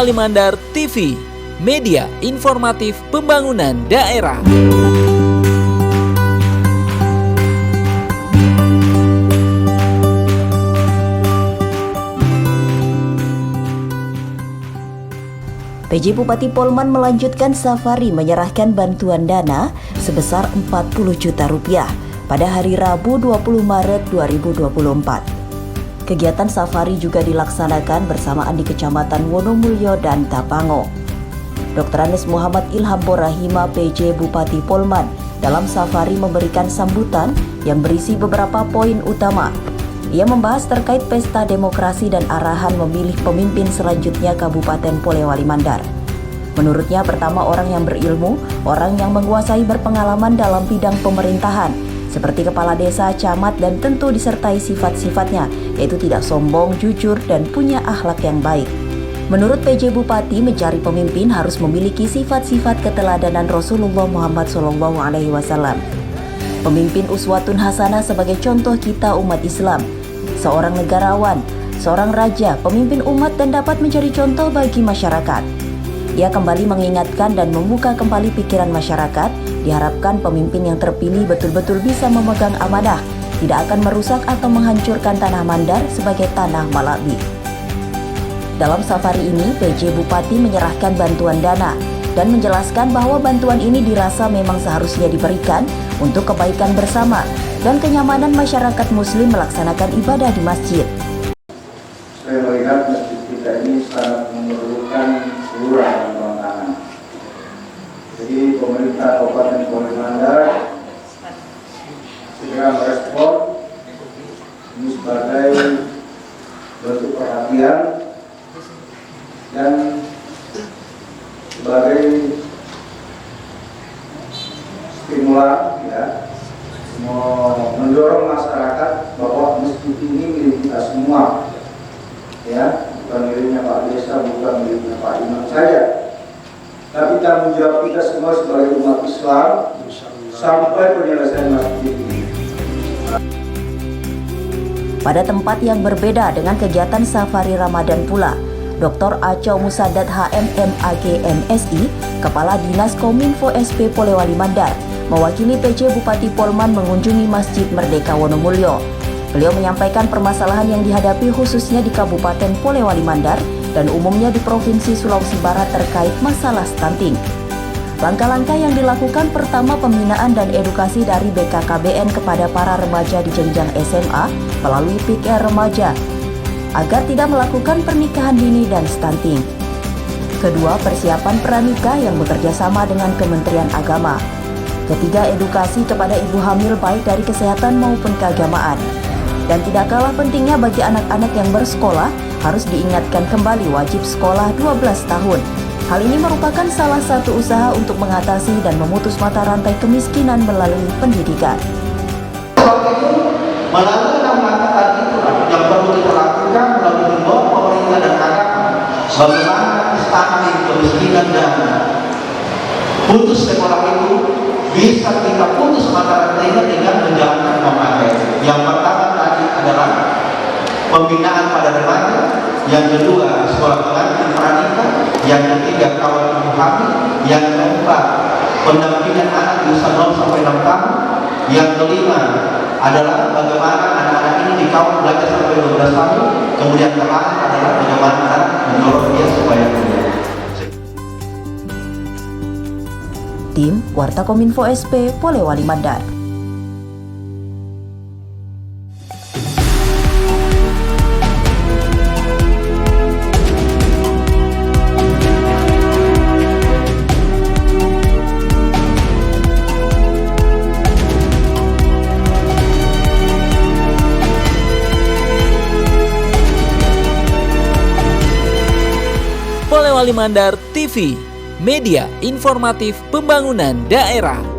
Polewali Mandar TV, media informatif pembangunan daerah. PJ Bupati Polman melanjutkan safari menyerahkan bantuan dana sebesar 40 juta rupiah pada hari Rabu 20 Maret 2024. Kegiatan safari juga dilaksanakan bersamaan di Kecamatan Wonomulyo dan Tapango. Dr. Anes Muhammad Ilham Borahima PJ Bupati Polman dalam safari memberikan sambutan yang berisi beberapa poin utama. Ia membahas terkait pesta demokrasi dan arahan memilih pemimpin selanjutnya Kabupaten Polewali Mandar. Menurutnya, pertama orang yang berilmu, orang yang menguasai berpengalaman dalam bidang pemerintahan, seperti kepala desa, camat, dan tentu disertai sifat-sifatnya, yaitu tidak sombong, jujur, dan punya akhlak yang baik. Menurut PJ Bupati, mencari pemimpin harus memiliki sifat-sifat keteladanan Rasulullah Muhammad SAW. Pemimpin uswatun hasanah sebagai contoh kita umat Islam, seorang negarawan, seorang raja, pemimpin umat dan dapat menjadi contoh bagi masyarakat. Ia kembali mengingatkan dan membuka kembali pikiran masyarakat, diharapkan pemimpin yang terpilih betul-betul bisa memegang amanah, tidak akan merusak atau menghancurkan tanah Mandar sebagai tanah Malabi. Dalam safari ini, PJ Bupati menyerahkan bantuan dana dan menjelaskan bahwa bantuan ini dirasa memang seharusnya diberikan untuk kebaikan bersama dan kenyamanan masyarakat muslim melaksanakan ibadah di masjid. Saya melihat masjid kita ini sangat memerlukan lurah dan tangan. Jadi pemerintah Kabupaten Polewali Mandar segera merespon ini sebagai bentuk perhatian dan sebagai stimulan, ya, mendorong masyarakat bahwa masjid ini milik kita semua, ya, bukan miliknya Pak Desa, bukan miliknya Pak Imam saja, tapi tanggung jawab kita semua sebagai umat Islam sampai penyelesaian masjid ini. Pada tempat yang berbeda dengan kegiatan safari Ramadan pula, Dr. Aco Musadat HMMAG MSI, Kepala Dinas Kominfo SP Polewali Mandar, mewakili PJ Bupati Polman mengunjungi Masjid Merdeka Wonomulyo. Beliau menyampaikan permasalahan yang dihadapi khususnya di Kabupaten Polewali Mandar dan umumnya di Provinsi Sulawesi Barat terkait masalah stunting. Langkah-langkah yang dilakukan pertama pembinaan dan edukasi dari BKKBN kepada para remaja di jenjang SMA melalui PIK Remaja agar tidak melakukan pernikahan dini dan stunting. Kedua, persiapan pranikah yang bekerja sama dengan Kementerian Agama. Ketiga, edukasi kepada ibu hamil baik dari kesehatan maupun keagamaan. Dan tidak kalah pentingnya bagi anak-anak yang bersekolah, harus diingatkan kembali wajib sekolah 12 tahun. Hal ini merupakan salah satu usaha untuk mengatasi dan memutus mata rantai kemiskinan melalui pendidikan. Melalui 6 langkah tadi itulah yang perlu kita lakukan melalui himbauan pemerintah dan agama, bagaimana stunting, kemiskinan dan putus sekolah itu bisa kita putus mata rantainya dengan menjalankan 6 langkah. Yang pertama tadi adalah pembinaan pada remaja, yang kedua sekolah pengantin pranikah, yang ketiga kawal ibu hamil, yang keempat pendampingan anak di usia 0 sampai 6 tahun, yang kelima adalah bagaimana anak-anak ini dikawal belajar sampai 12 tahun, kemudian terakhir adalah bagaimana anak mendorong dia supaya kuliah. Tim Warta Kominfo SP Polewali Mandar. Polewali Mandar TV, media informatif pembangunan daerah.